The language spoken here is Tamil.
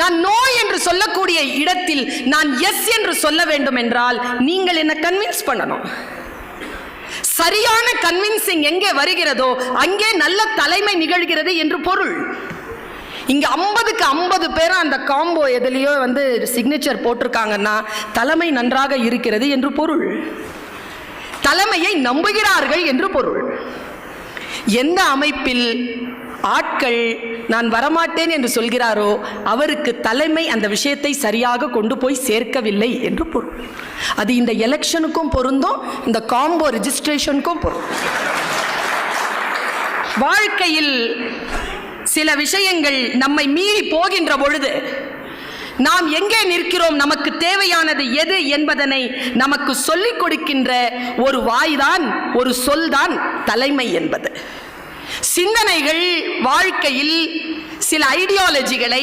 நான் நோ என்று சொல்லக்கூடிய இடத்தில் நான் எஸ் என்று சொல்ல வேண்டும் என்றால் நீங்கள் என்ன கன்வின்ஸ் பண்ணணும். சரியான கன்வின்சிங் எங்கே வருகிறதோ அங்கே நல்ல தலைமை நிகழ்கிறது என்று பொருள். இங்க 50க்கு 50 பேரும் அந்த காம்போ எதுலயோ சிக்னேச்சர் போட்டிருக்காங்கன்னா தலைமை நன்றாக இருக்கிறது என்று பொருள். தலைமையை நம்புகிறார்கள் என்று பொருள். எந்த அமைப்பில் ஆட்கள் நான் வரமாட்டேன் என்று சொல்கிறாரோ அவருக்கு தலைமை அந்த விஷயத்தை சரியாக கொண்டு போய் சேர்க்கவில்லை என்று பொருள். அது இந்த எலெக்ஷனுக்கும் பொருந்தும், இந்த காம்போ ரெஜிஸ்ட்ரேஷனுக்கும் பொருந்தும். வாழ்க்கையில் சில விஷயங்கள் நம்மை மீறி போகின்ற பொழுது நாம் எங்கே நிற்கிறோம், நமக்கு தேவையானது எது என்பதனை நமக்கு சொல்லிக் கொடுக்கின்ற ஒரு வாய்தான், ஒரு சொல்தான் தலைமை என்பது. சிந்தனைகள் வாழ்க்கையில் சில ஐடியாலஜிகளை